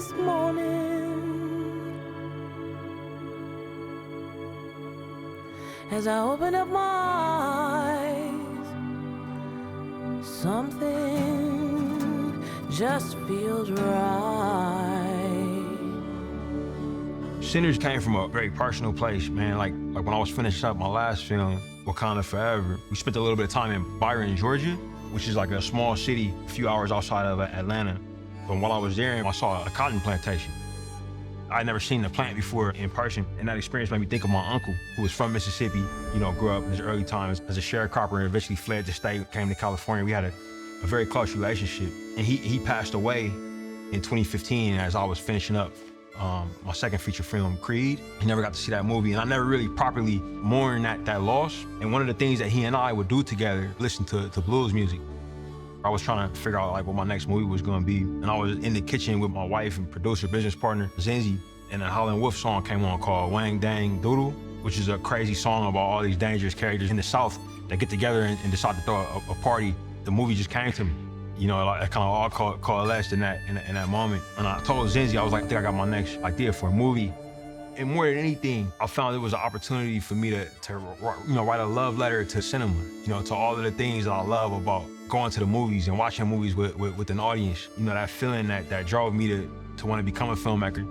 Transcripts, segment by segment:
this morning as I open up my eyes. Something just feels right. Sinners came from a very personal place, man. Like when I was finishing up my last film, Wakanda Forever, we spent a little bit of time in Byron, Georgia, which is like a small city a few hours outside of Atlanta. But while I was there, I saw a cotton plantation. I'd never seen the plant before in person, and that experience made me think of my uncle, who was from Mississippi, grew up in his early times as a sharecropper and eventually fled the state, came to California. We had a very close relationship. And he passed away in 2015 as I was finishing up my second feature film, Creed. I never got to see that movie, and I never really properly mourned that loss. And one of the things that he and I would do together, listen to blues music. I was trying to figure out what my next movie was gonna be. And I was in the kitchen with my wife and producer, business partner, Zenzi, and a Howlin' Wolf song came on called Wang Dang Doodle, which is a crazy song about all these dangerous characters in the South that get together and decide to throw a party. The movie just came to me. It kind of all coalesced in that moment. And I told Zenzi, I was like, I think I got my next idea for a movie. And more than anything, I found it was an opportunity for me to write a love letter to cinema, to all of the things that I love about going to the movies and watching movies with an audience. That feeling that drove me to want to become a filmmaker.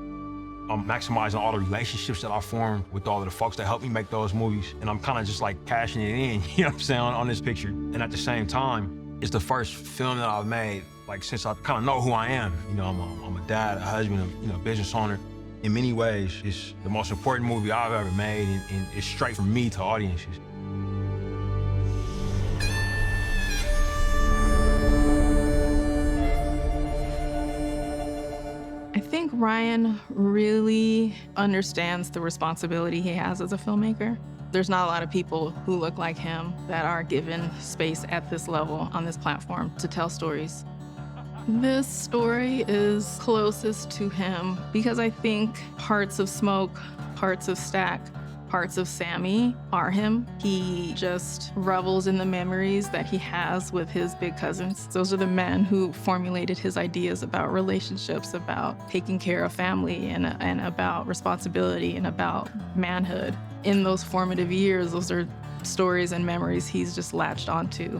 I'm maximizing all the relationships that I formed with all of the folks that helped me make those movies. And I'm kind of just like cashing it in, on this picture. And at the same time, it's the first film that I've made, since I kind of know who I am. I'm a dad, a husband, a business owner. In many ways, it's the most important movie I've ever made, and it's straight from me to audiences. I think Ryan really understands the responsibility he has as a filmmaker. There's not a lot of people who look like him that are given space at this level on this platform to tell stories. This story is closest to him because I think parts of Smoke, parts of Stack, parts of Sammy are him. He just revels in the memories that he has with his big cousins. Those are the men who formulated his ideas about relationships, about taking care of family, and about responsibility and about manhood. In those formative years, those are stories and memories he's just latched onto.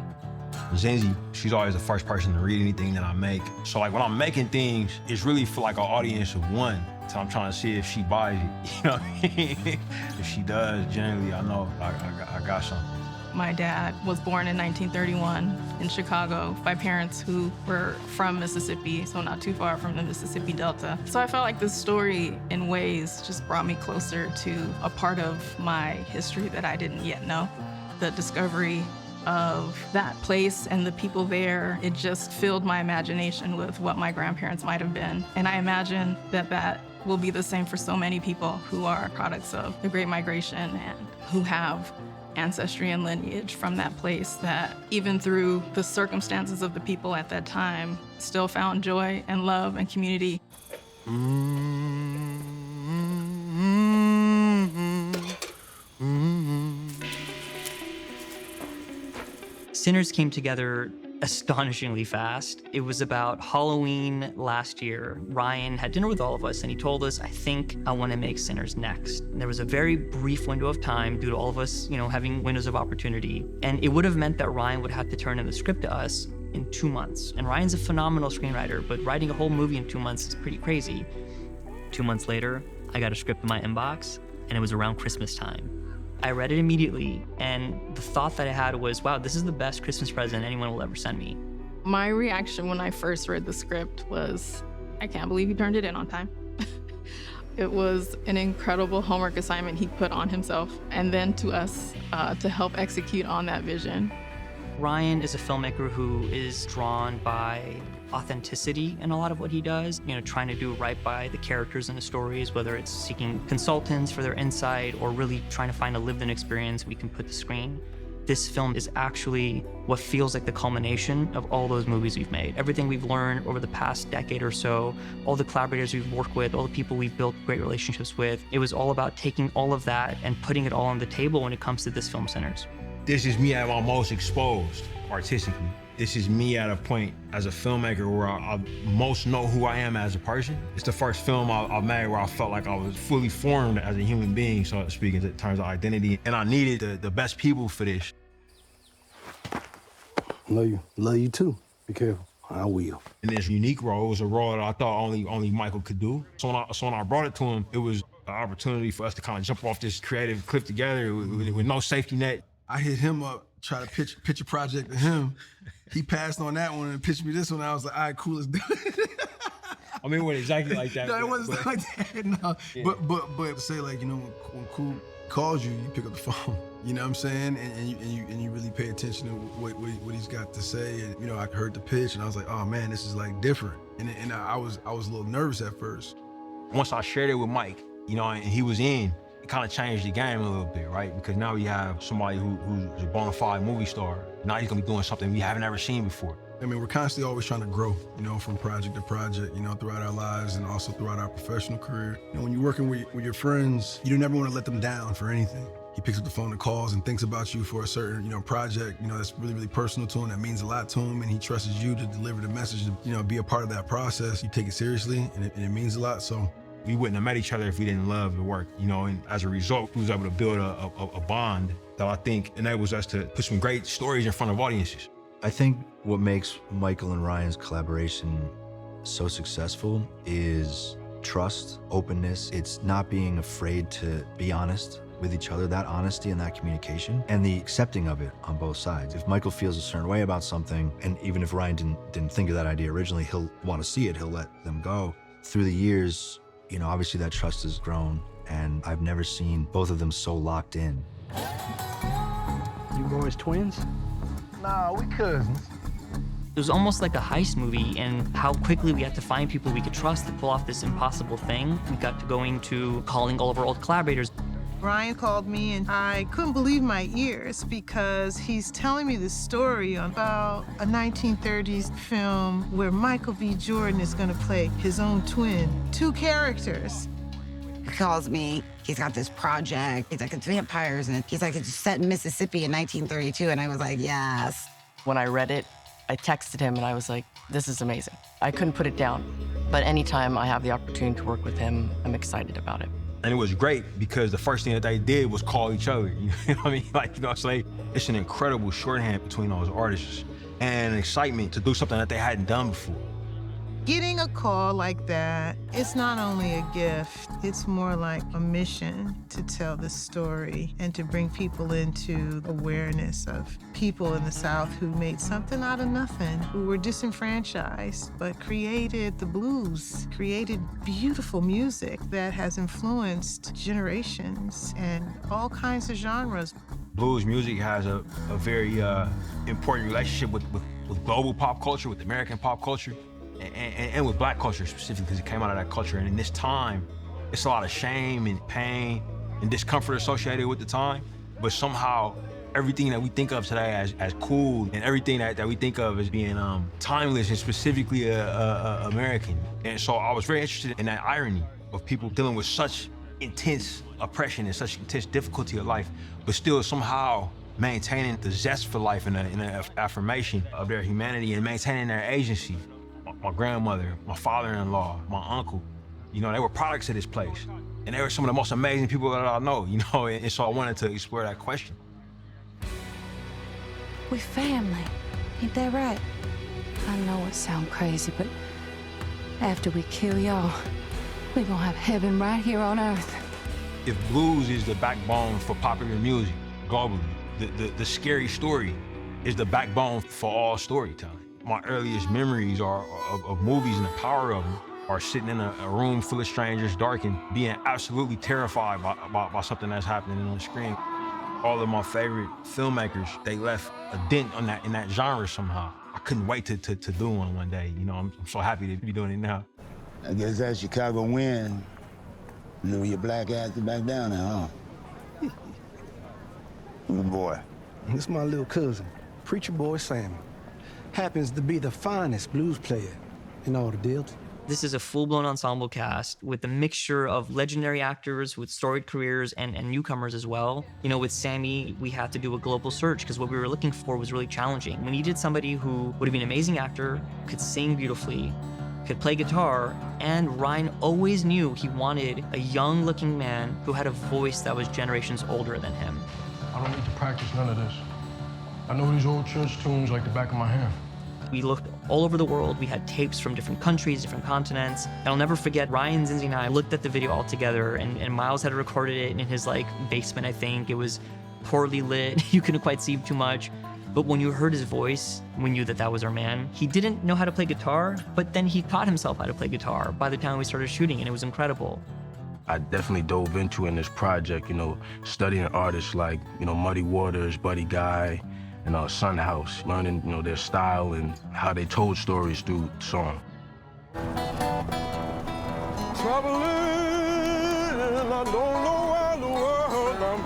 Zenzi, she's always the first person to read anything that I make. So when I'm making things, it's really for an audience of one. So I'm trying to see if she buys it, If she does, generally I know I got something. My dad was born in 1931 in Chicago by parents who were from Mississippi, so not too far from the Mississippi Delta. So I felt like this story, in ways, just brought me closer to a part of my history that I didn't yet know. The discovery of that place and the people there, it just filled my imagination with what my grandparents might have been. And I imagine that will be the same for so many people who are products of the Great Migration and who have ancestry and lineage from that place that, even through the circumstances of the people at that time, still found joy and love and community. Sinners came together astonishingly fast. It was about Halloween last year. Ryan had dinner with all of us and he told us, I think I want to make Sinners next. And there was a very brief window of time due to all of us, having windows of opportunity. And it would have meant that Ryan would have to turn in the script to us in 2 months. And Ryan's a phenomenal screenwriter, but writing a whole movie in 2 months is pretty crazy. 2 months later, I got a script in my inbox and it was around Christmas time. I read it immediately, and the thought that I had was, wow, this is the best Christmas present anyone will ever send me. My reaction when I first read the script was, I can't believe he turned it in on time. It was an incredible homework assignment he put on himself, and then to us to help execute on that vision. Ryan is a filmmaker who is drawn by authenticity in a lot of what he does, trying to do right by the characters in the stories, whether it's seeking consultants for their insight or really trying to find a lived-in experience we can put to screen. This film is actually what feels like the culmination of all those movies we've made. Everything we've learned over the past decade or so, all the collaborators we've worked with, all the people we've built great relationships with, it was all about taking all of that and putting it all on the table when it comes to this film, Sinners. This is me at my most exposed artistically. This is me at a point as a filmmaker where I most know who I am as a person. It's the first film I made where I felt like I was fully formed as a human being, so to speak, in terms of identity. And I needed the best people for this. Love you. Love you too. Be careful. I will. In this unique role, it was a role that I thought only Michael could do. So when I brought it to him, it was an opportunity for us to kind of jump off this creative cliff together with no safety net. I hit him up, try to pitch a project to him. He passed on that one and pitched me this one. I was like, all right, cool, let's do it. I mean, it wasn't exactly like that. No, it wasn't like that, no. Yeah. But to say, like, you know, when Cool calls you, you pick up the phone. You know what I'm saying? And you really pay attention to what he's got to say. And, you know, I heard the pitch and I was like, oh man, this is like different. And I was a little nervous at first. Once I shared it with Mike, you know, and he was in, it kind of changed the game a little bit, right? Because now we have somebody who's a bona fide movie star. Now he's gonna be doing something we haven't ever seen before. I mean, we're constantly always trying to grow, you know, from project to project, you know, throughout our lives and also throughout our professional career. And when you're working with your friends, you never want to let them down for anything. He picks up the phone and calls and thinks about you for a certain, you know, project, you know, that's really, really personal to him, that means a lot to him, and he trusts you to deliver the message, to, you know, be a part of that process. You take it seriously, and it means a lot, so. We wouldn't have met each other if we didn't love the work, you know, and as a result, we was able to build a bond that I think enables us to put some great stories in front of audiences. I think what makes Michael and Ryan's collaboration so successful is trust, openness. It's not being afraid to be honest with each other, that honesty and that communication, and the accepting of it on both sides. If Michael feels a certain way about something, and even if Ryan didn't think of that idea originally, he'll want to see it, he'll let them go. Through the years, you know, obviously that trust has grown, and I've never seen both of them so locked in. You boys twins? Nah, we cousins. It was almost like a heist movie, and how quickly we had to find people we could trust to pull off this impossible thing. We got to going to calling all of our old collaborators. Ryan called me and I couldn't believe my ears because he's telling me this story about a 1930s film where Michael B. Jordan is gonna play his own twin, two characters. He calls me, he's got this project, he's like, it's vampires, and he's like, it's set in Mississippi in 1932, and I was like, yes. When I read it, I texted him and I was like, this is amazing. I couldn't put it down, but anytime I have the opportunity to work with him, I'm excited about it. And it was great because the first thing that they did was call each other. You know what I mean? Like, you know, so it's an incredible shorthand between those artists and an excitement to do something that they hadn't done before. Getting a call like that, it's not only a gift, it's more like a mission to tell the story and to bring people into awareness of people in the South who made something out of nothing, who were disenfranchised, but created the blues, created beautiful music that has influenced generations and all kinds of genres. Blues music has a very important relationship with global pop culture, with American pop culture. And with Black culture specifically, because it came out of that culture. And in this time, it's a lot of shame and pain and discomfort associated with the time. But somehow, everything that we think of today as cool and everything that we think of as being timeless and specifically American. And so I was very interested in that irony of people dealing with such intense oppression and such intense difficulty of life, but still somehow maintaining the zest for life and the affirmation of their humanity and maintaining their agency. My grandmother, my father-in-law, my uncle, you know, they were products of this place. And they were some of the most amazing people that I know, you know, and so I wanted to explore that question. We family, ain't that right? I know it sounds crazy, but after we kill y'all, we gonna have heaven right here on earth. If blues is the backbone for popular music globally, the scary story is the backbone for all storytelling. My earliest memories are of movies and the power of them are sitting in a room full of strangers, dark, and being absolutely terrified by something that's happening on the screen. All of my favorite filmmakers, they left a dent on in that genre somehow. I couldn't wait to do one day. You know, I'm so happy to be doing it now. I guess that Chicago wind blew your black ass back down now, huh? Good boy. This is my little cousin, Preacher Boy Sammy. Happens to be the finest blues player in all the Delta. This is a full-blown ensemble cast with a mixture of legendary actors with storied careers and newcomers as well. You know, with Sammy, we had to do a global search because what we were looking for was really challenging. We needed somebody who would have been an amazing actor, could sing beautifully, could play guitar, and Ryan always knew he wanted a young-looking man who had a voice that was generations older than him. I don't need to practice none of this. I know these old church tunes like the back of my hand. We looked all over the world. We had tapes from different countries, different continents. And I'll never forget, Ryan, Zinzi, and I looked at the video all together, and Miles had recorded it in his basement, I think. It was poorly lit. You couldn't quite see too much. But when you heard his voice, we knew that that was our man. He didn't know how to play guitar, but then he taught himself how to play guitar by the time we started shooting, and it was incredible. I definitely dove into in this project, studying artists like, Muddy Waters, Buddy Guy, and Son House, learning, their style and how they told stories through song. Traveling, I don't know where the world I'm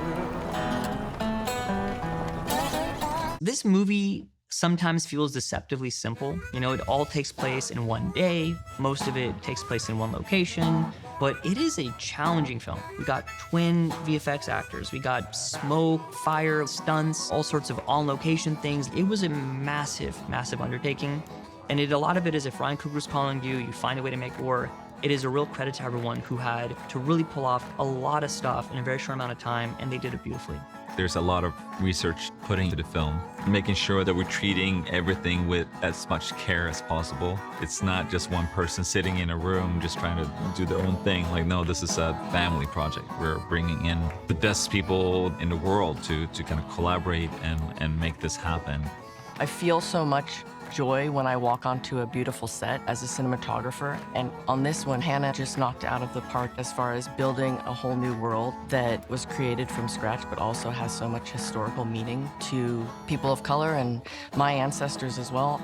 in. This movie sometimes feels deceptively simple. It all takes place in one day. Most of it takes place in one location. But it is a challenging film. We got twin VFX actors. We got smoke, fire, stunts, all sorts of on-location things. It was a massive, massive undertaking. And a lot of it is if Ryan Coogler's calling you, you find a way to make it work. It is a real credit to everyone who had to really pull off a lot of stuff in a very short amount of time, and they did it beautifully. There's a lot of research put into the film, making sure that we're treating everything with as much care as possible. It's not just one person sitting in a room just trying to do their own thing. No, this is a family project. We're bringing in the best people in the world to kind of collaborate and make this happen. I feel so much joy when I walk onto a beautiful set as a cinematographer. And on this one, Hannah just knocked it out of the park as far as building a whole new world that was created from scratch, but also has so much historical meaning to people of color and my ancestors as well.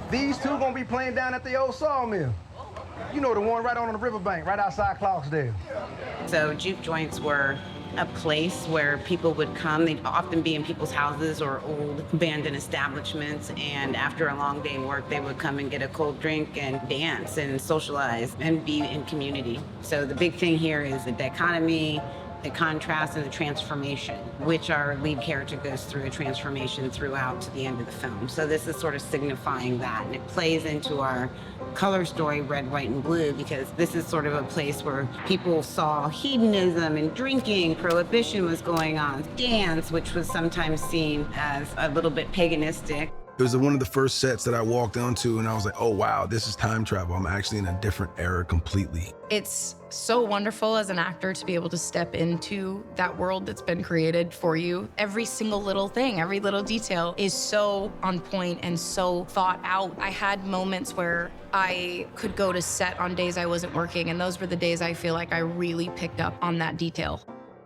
These two gonna be playing down at the old sawmill. You know, the one right on the riverbank, right outside Clarksdale. So juke joints were a place where people would come. They'd often be in people's houses or old abandoned establishments, and after a long day of work, they would come and get a cold drink and dance and socialize and be in community. So the big thing here is the dichotomy, the contrast, and the transformation, which our lead character goes through a transformation throughout to the end of the film. So this is sort of signifying that, and it plays into our color story, Red, White, and Blue, because this is sort of a place where people saw hedonism and drinking, prohibition was going on, dance, which was sometimes seen as a little bit paganistic. It was one of the first sets that I walked onto, and I was like, oh, wow, this is time travel. I'm actually in a different era completely. It's so wonderful as an actor to be able to step into that world that's been created for you. Every single little thing, every little detail is so on point and so thought out. I had moments where I could go to set on days I wasn't working, and those were the days I feel like I really picked up on that detail.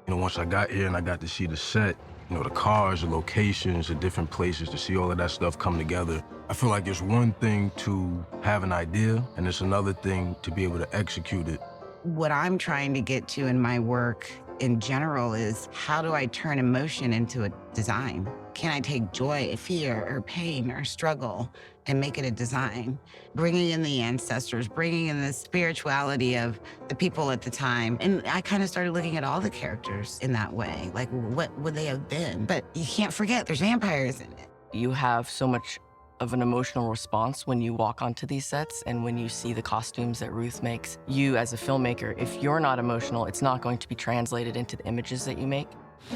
Once I got here and I got to see the set, the cars, the locations, the different places, to see all of that stuff come together. I feel like it's one thing to have an idea, and it's another thing to be able to execute it. What I'm trying to get to in my work in general is, how do I turn emotion into a design? Can I take joy, fear, or pain, or struggle and make it a design? Bringing in the ancestors, bringing in the spirituality of the people at the time. And I kind of started looking at all the characters in that way. Like, what would they have been? But you can't forget, there's vampires in it. You have so much of an emotional response when you walk onto these sets and when you see the costumes that Ruth makes. You, as a filmmaker, if you're not emotional, it's not going to be translated into the images that you make.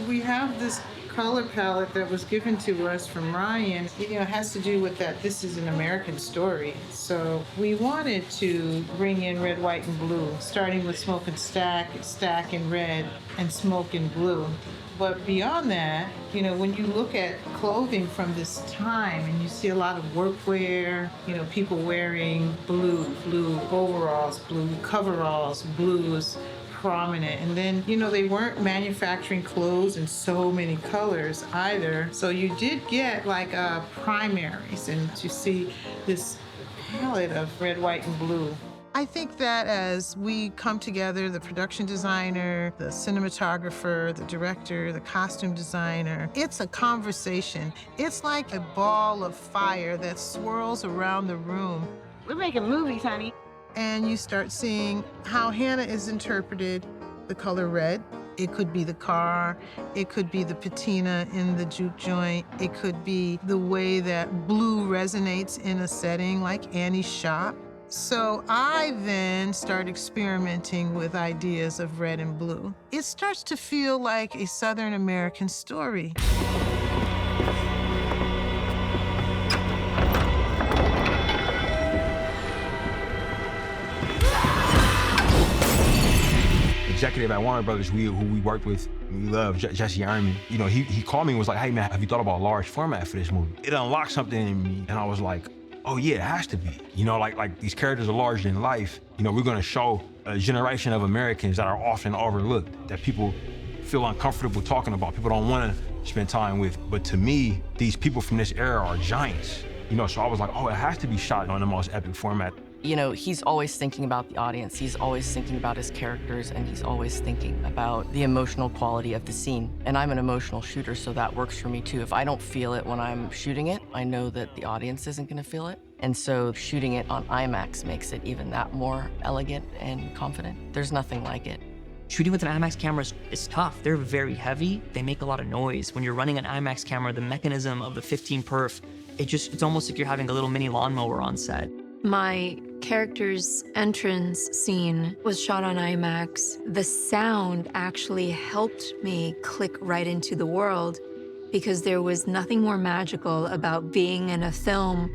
We have this color palette that was given to us from Ryan. It has to do with that this is an American story. So we wanted to bring in red, white, and blue, starting with smoke and stack, stack in red, and smoke in blue. But beyond that, when you look at clothing from this time and you see a lot of workwear, people wearing blue overalls, blue coveralls, blues prominent. And then, they weren't manufacturing clothes in so many colors either. So you did get primaries, and to see this palette of red, white, and blue. I think that as we come together, the production designer, the cinematographer, the director, the costume designer, it's a conversation. It's like a ball of fire that swirls around the room. We're making movies, honey. and you start seeing how Hannah is interpreted the color red. It could be the car, it could be the patina in the juke joint, it could be the way that blue resonates in a setting like Annie's shop. So I then start experimenting with ideas of red and blue. It starts to feel like a Southern American story. Executive at Warner Brothers, who we worked with, we love, Jesse Ironman. You know, he called me and was like, hey man, have you thought about a large format for this movie? It unlocked something in me, and I was like, oh yeah, it has to be. You know, like these characters are larger than life. You know, we're gonna show a generation of Americans that are often overlooked, that people feel uncomfortable talking about, people don't wanna spend time with. But to me, these people from this era are giants. You know, so I was like, oh, it has to be shot on the most epic format. You know, he's always thinking about the audience, he's always thinking about his characters, and he's always thinking about the emotional quality of the scene. And I'm an emotional shooter, so that works for me too. If I don't feel it when I'm shooting it, I know that the audience isn't gonna feel it. And so shooting it on IMAX makes it even that more elegant and confident. There's nothing like it. Shooting with an IMAX camera is tough. They're very heavy. They make a lot of noise. When you're running an IMAX camera, the mechanism of the 15 perf, it's almost like you're having a little mini lawnmower on set. My character's entrance scene was shot on IMAX. The sound actually helped me click right into the world because there was nothing more magical about being in a film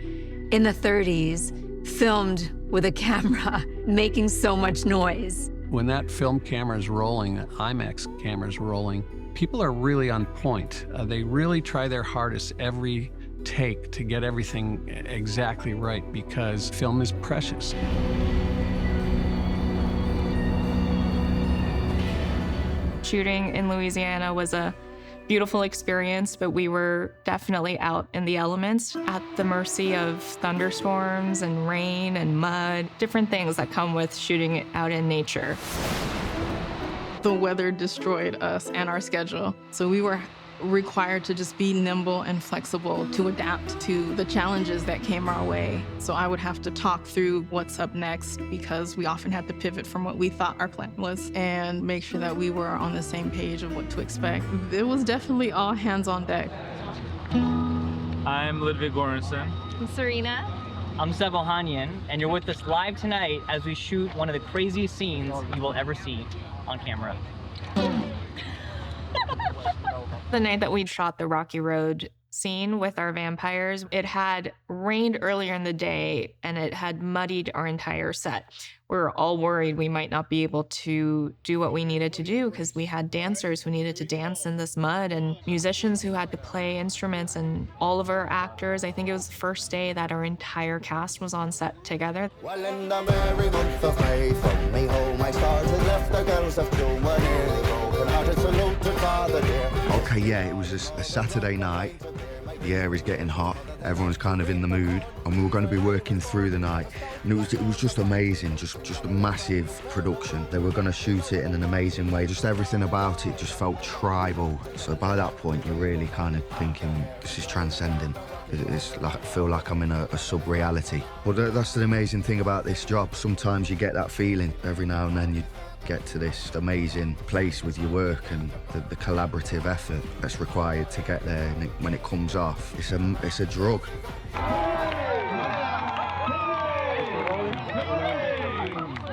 in the 30s, filmed with a camera, making so much noise. When that film camera is rolling, that IMAX camera is rolling, people are really on point. They really try their hardest every take to get everything exactly right because film is precious. Shooting in Louisiana was a beautiful experience, but we were definitely out in the elements at the mercy of thunderstorms and rain and mud, different things that come with shooting out in nature. The weather destroyed us and our schedule, so we were required to just be nimble and flexible to adapt to the challenges that came our way. So I would have to talk through what's up next because we often had to pivot from what we thought our plan was and make sure that we were on the same page of what to expect. It was definitely all hands on deck. I'm Ludwig Göransson. I'm Serena. I'm Sevel Hanyan, and you're with us live tonight as we shoot one of the craziest scenes you will ever see on camera. The night that we shot the Rocky Road scene with our vampires, it had rained earlier in the day and it had muddied our entire set. We were all worried we might not be able to do what we needed to do because we had dancers who needed to dance in this mud and musicians who had to play instruments and all of our actors. I think it was the first day that our entire cast was on set together. Well, in the merry month of May, from me home I started, left the girls of Germany, broken-hearted salute to Father dear. Okay, yeah, it was a Saturday night. The air is getting hot, everyone's kind of in the mood, and we were going to be working through the night. And it was just amazing, just a massive production. They were going to shoot it in an amazing way. Just everything about it just felt tribal. So by that point, you're really kind of thinking, this is transcending. It's like, I feel like I'm in a sub-reality. Well, that's the amazing thing about this job. Sometimes you get that feeling. Every now and then you get to this amazing place with your work and the collaborative effort that's required to get there. And when it comes off, it's a drug.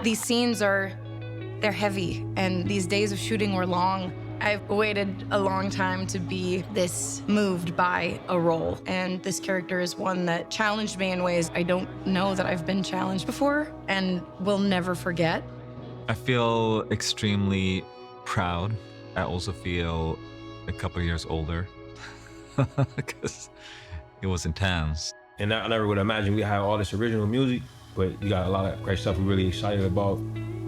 These scenes they're heavy, and these days of shooting were long. I've waited a long time to be this moved by a role, and this character is one that challenged me in ways I don't know that I've been challenged before and will never forget. I feel extremely proud. I also feel a couple years older because it was intense. And I never would imagine we had all this original music, but you got a lot of great stuff we're really excited about.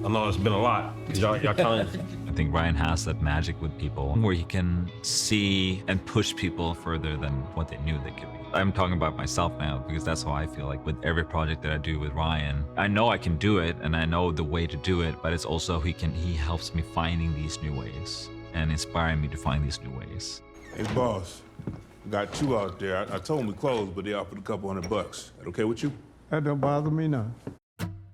I know it's been a lot, because y'all talented. I think Ryan has that magic with people where he can see and push people further than what they knew they could be. I'm talking about myself now because that's how I feel like with every project that I do with Ryan. I know I can do it and I know the way to do it, but it's also he helps me finding these new ways and inspiring me to find these new ways. Hey boss, got two out there. I told them we closed, but they offered a couple $100. That okay with you? That don't bother me none.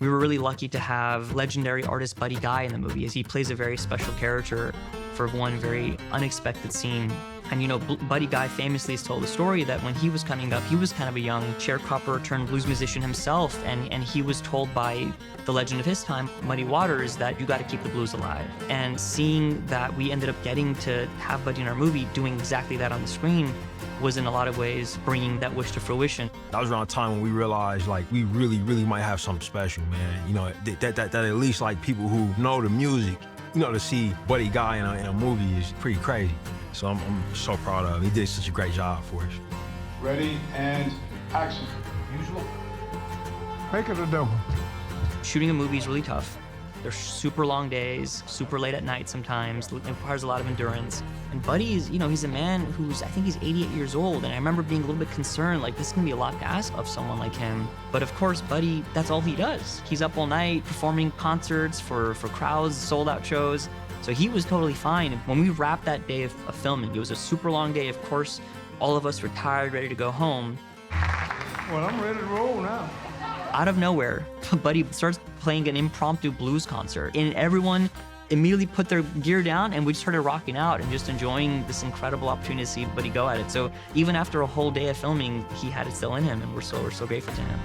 We were really lucky to have legendary artist Buddy Guy in the movie, as he plays a very special character for one very unexpected scene. And you know, Buddy Guy famously has told the story that when he was coming up, he was kind of a young sharecropper turned blues musician himself, and he was told by the legend of his time, Muddy Waters, that you got to keep the blues alive. And seeing that we ended up getting to have Buddy in our movie doing exactly that on the screen was in a lot of ways bringing that wish to fruition. That was around the time when we realized like we really might have something special, man. You know, that at least like people who know the music, you know, to see Buddy Guy in a movie is pretty crazy. So I'm so proud of him. He did such a great job for us. Ready and action. Usual. Make it a double. Shooting a movie is really tough. They're super long days, super late at night sometimes. It requires a lot of endurance. And Buddy is, you know, he's a man who's, I think he's 88 years old. And I remember being a little bit concerned, like this is gonna be a lot to ask of someone like him. But of course, Buddy, that's all he does. He's up all night performing concerts for crowds, sold out shows. So he was totally fine. When we wrapped that day of filming, it was a super long day. Of course, all of us were tired, ready to go home. Well, I'm ready to roll now. Out of nowhere, Buddy starts playing an impromptu blues concert, and everyone immediately put their gear down, and we just started rocking out and just enjoying this incredible opportunity to see Buddy go at it. So even after a whole day of filming, he had it still in him, and we're so grateful to him.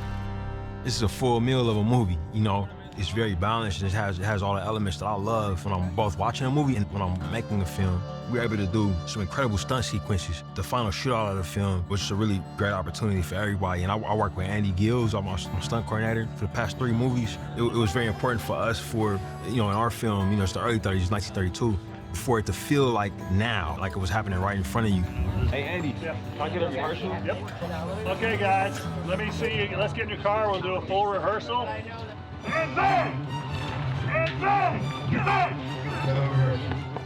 This is a full meal of a movie, you know. It's very balanced, and it has all the elements that I love when I'm both watching a movie and when I'm making a film. We were able to do some incredible stunt sequences. The final shootout of the film was just a really great opportunity for everybody. And I work with Andy Gills, I'm my stunt coordinator for the past 3 movies. It was very important for us for, you know, in our film, you know, it's the early 30s, 1932, for it to feel like now, like it was happening right in front of you. Hey, Andy, can I get a rehearsal? Yep. Okay, guys, let me see you. Let's get in your car. We'll do a full rehearsal. And bang! And bang! And bang!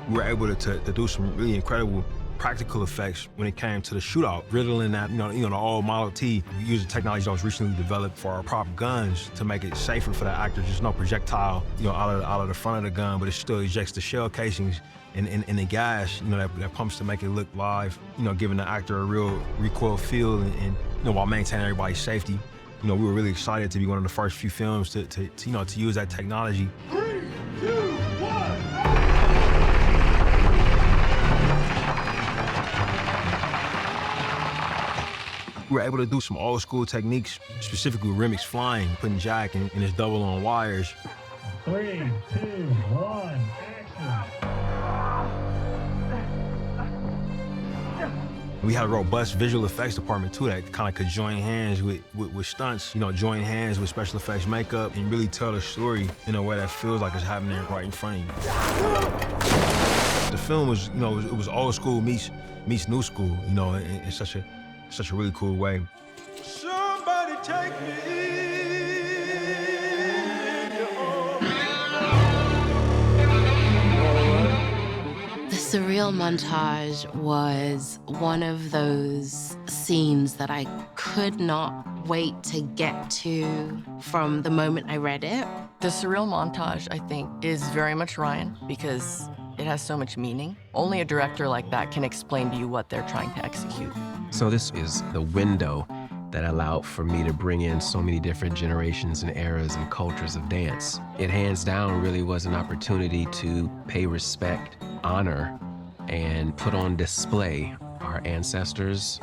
We were able to do some really incredible practical effects when it came to the shootout. Riddling that, you know, the old Model T, we used the technology that was recently developed for our prop guns to make it safer for the actor. Just no projectile, you know, out of the front of the gun, but it still ejects the shell casings and the gas, you know, that pumps to make it look live, you know, giving the actor a real recoil feel and you know, while maintaining everybody's safety. You know, we were really excited to be one of the first few films to use that technology. 3, 2, 1. We were able to do some old school techniques, specifically remix flying, putting jack and his double on wires. 3, 2, 1, action. We had a robust visual effects department too that kind of could join hands with stunts, you know, join hands with special effects makeup and really tell the story in a way that feels like it's happening right in front of you. The film was, you know, it was old school meets new school, you know, in such a really cool way. Somebody take me. The surreal montage was one of those scenes that I could not wait to get to from the moment I read it. The surreal montage, I think, is very much Ryan because it has so much meaning. Only a director like that can explain to you what they're trying to execute. So this is the window that allowed for me to bring in so many different generations and eras and cultures of dance. It hands down really was an opportunity to pay respect, honor, and put on display our ancestors,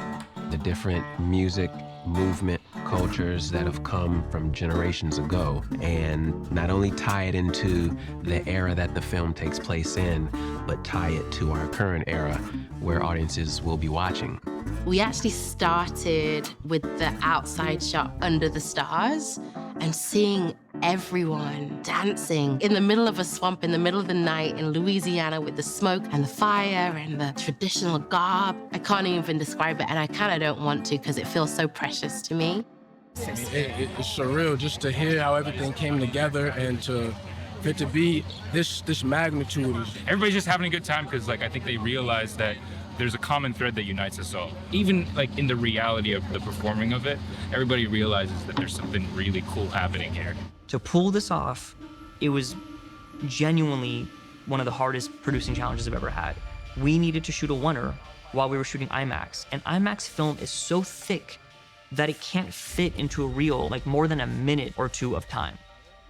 the different music, movement, cultures that have come from generations ago, and not only tie it into the era that the film takes place in, but tie it to our current era where audiences will be watching. We actually started with the outside shot under the stars and seeing everyone dancing in the middle of a swamp in the middle of the night in Louisiana with the smoke and the fire and the traditional garb. I can't even describe it, and I kind of don't want to because it feels so precious to me. It's surreal just to hear how everything came together and for it to be this magnitude. Everybody's just having a good time because, like, I think they realize that there's a common thread that unites us all. Even like in the reality of the performing of it, everybody realizes that there's something really cool happening here. To pull this off, it was genuinely one of the hardest producing challenges I've ever had. We needed to shoot a oneer while we were shooting IMAX, and IMAX film is so thick that it can't fit into a reel like more than a minute or two of time.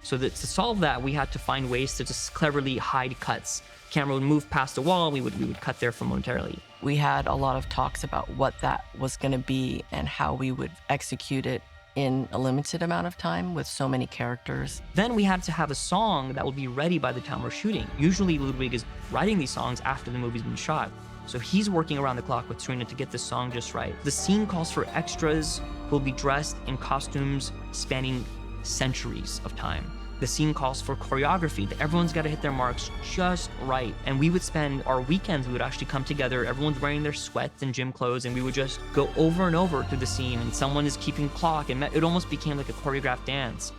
So that to solve that, we had to find ways to just cleverly hide cuts. Camera would move past the wall, we would cut there for momentarily. We had a lot of talks about what that was going to be and how we would execute it in a limited amount of time with so many characters. Then we had to have a song that would be ready by the time we're shooting. Usually Ludwig is writing these songs after the movie's been shot. So he's working around the clock with Serena to get this song just right. The scene calls for extras who will be dressed in costumes spanning centuries of time. The scene calls for choreography, that everyone's got to hit their marks just right. And we would spend our weekends, we would actually come together, everyone's wearing their sweats and gym clothes, and we would just go over and over through the scene, and someone is keeping clock, and it almost became like a choreographed dance.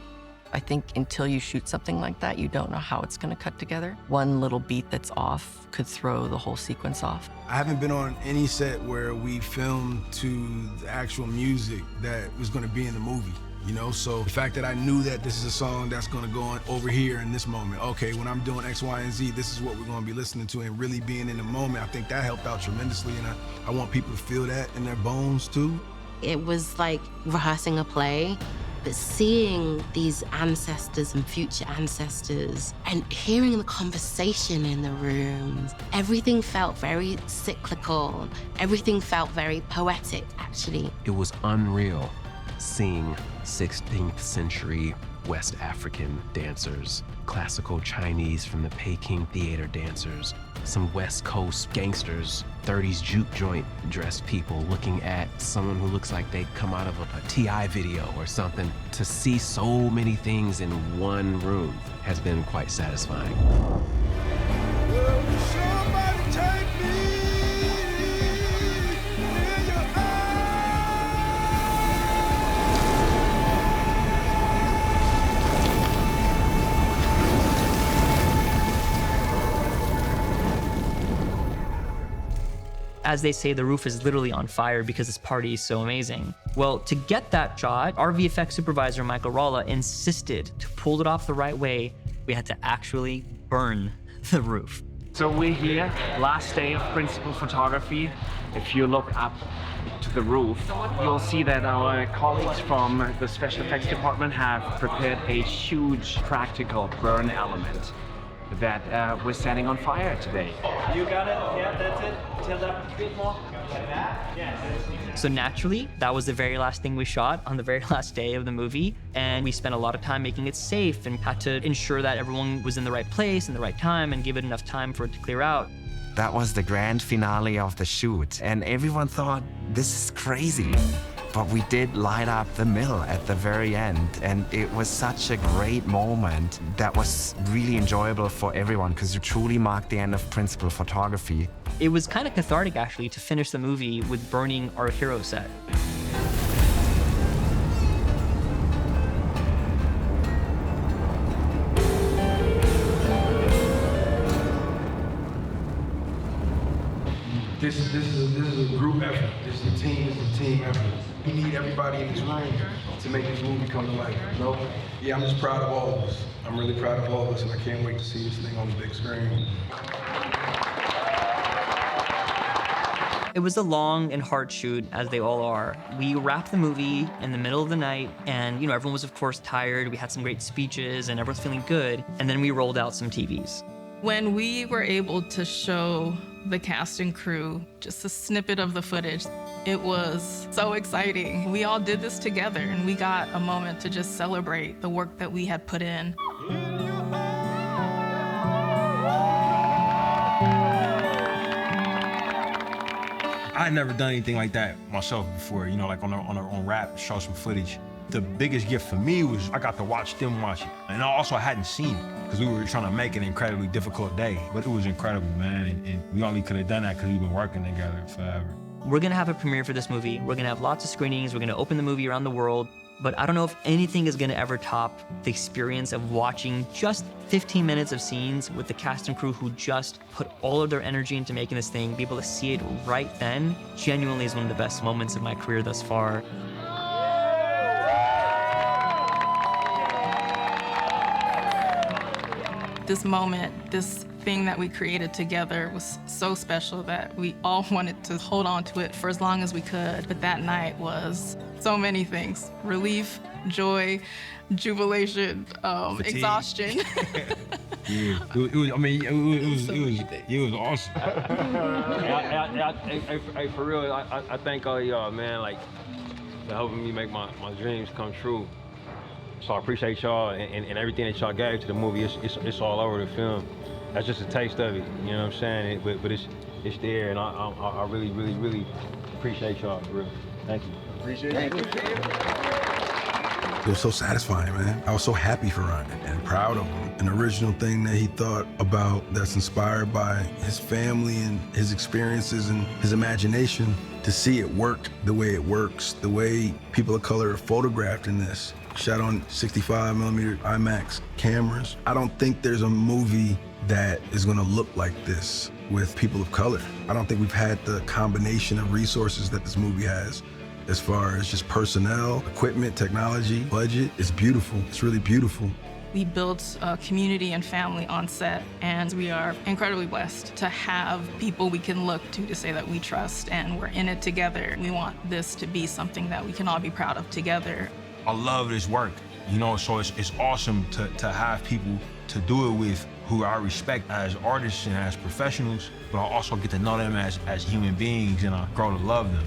I think until you shoot something like that, you don't know how it's going to cut together. One little beat that's off could throw the whole sequence off. I haven't been on any set where we filmed to the actual music that was going to be in the movie. You know, so the fact that I knew that this is a song that's gonna go on over here in this moment. Okay, when I'm doing X, Y, and Z, this is what we're gonna be listening to, and really being in the moment. I think that helped out tremendously, and I want people to feel that in their bones too. It was like rehearsing a play, but seeing these ancestors and future ancestors and hearing the conversation in the rooms, everything felt very cyclical. Everything felt very poetic, actually. It was unreal seeing 16th century West African dancers, classical Chinese from the Peking theater dancers, some West Coast gangsters, 30s juke joint dressed people looking at someone who looks like they come out of a T.I. video or something. To see so many things in one room has been quite satisfying. Somebody take me. As they say, the roof is literally on fire because this party is so amazing. Well, to get that shot, our VFX supervisor, Michael Ralla, insisted to pull it off the right way, we had to actually burn the roof. So we're here, last day of principal photography. If you look up to the roof, you'll see that our colleagues from the special effects department have prepared a huge practical burn element that we're setting on fire today. You got it? Yeah, that's it. Tilt up a bit more. Like that? Yes. So naturally, that was the very last thing we shot on the very last day of the movie. And we spent a lot of time making it safe and had to ensure that everyone was in the right place in the right time and give it enough time for it to clear out. That was the grand finale of the shoot. And everyone thought, this is crazy. But we did light up the mill at the very end, and it was such a great moment that was really enjoyable for everyone because it truly marked the end of principal photography. It was kind of cathartic, actually, to finish the movie with burning our hero set. This is a group effort. This is a team effort. We need everybody in this room to make this movie come to life, you know? Yeah, I'm just proud of all of us. I'm really proud of all of us, and I can't wait to see this thing on the big screen. It was a long and hard shoot, as they all are. We wrapped the movie in the middle of the night, and everyone was of course tired. We had some great speeches, and everyone's feeling good. And then we rolled out some TVs. When we were able to show the cast and crew just a snippet of the footage, it was so exciting. We all did this together, and we got a moment to just celebrate the work that we had put in. I had never done anything like that myself before, like on rap, show some footage. The biggest gift for me was I got to watch them watch it. And also I hadn't seen it because we were trying to make an incredibly difficult day. But it was incredible, man. And we only could have done that because we've been working together forever. We're gonna have a premiere for this movie. We're gonna have lots of screenings. We're gonna open the movie around the world. But I don't know if anything is gonna ever top the experience of watching just 15 minutes of scenes with the cast and crew who just put all of their energy into making this thing. Be able to see it right then genuinely is one of the best moments of my career thus far. This moment, this thing that we created together was so special that we all wanted to hold on to it for as long as we could. But that night was so many things: relief, joy, jubilation, Fatigue. exhaustion. Yeah, it was awesome. Hey, for real, I thank all y'all, man, like, for helping me make my dreams come true. So I appreciate y'all and everything that y'all gave to the movie. It's all over the film. That's just a taste of it, you know what I'm saying? But it's there, and I really, really, really appreciate y'all, for real. Thank you. Appreciate it. It was so satisfying, man. I was so happy for Ryan and proud of him. An original thing that he thought about that's inspired by his family and his experiences and his imagination, to see it work the way it works, the way people of color are photographed in this. Shot on 65mm IMAX cameras. I don't think there's a movie that is gonna look like this with people of color. I don't think we've had the combination of resources that this movie has. As far as just personnel, equipment, technology, budget, it's beautiful. It's really beautiful. We built a community and family on set, and we are incredibly blessed to have people we can look to say that we trust, and we're in it together. We want this to be something that we can all be proud of together. I love this work, you know, so it's awesome to have people to do it with who I respect as artists and as professionals, but I also get to know them as human beings, and I grow to love them.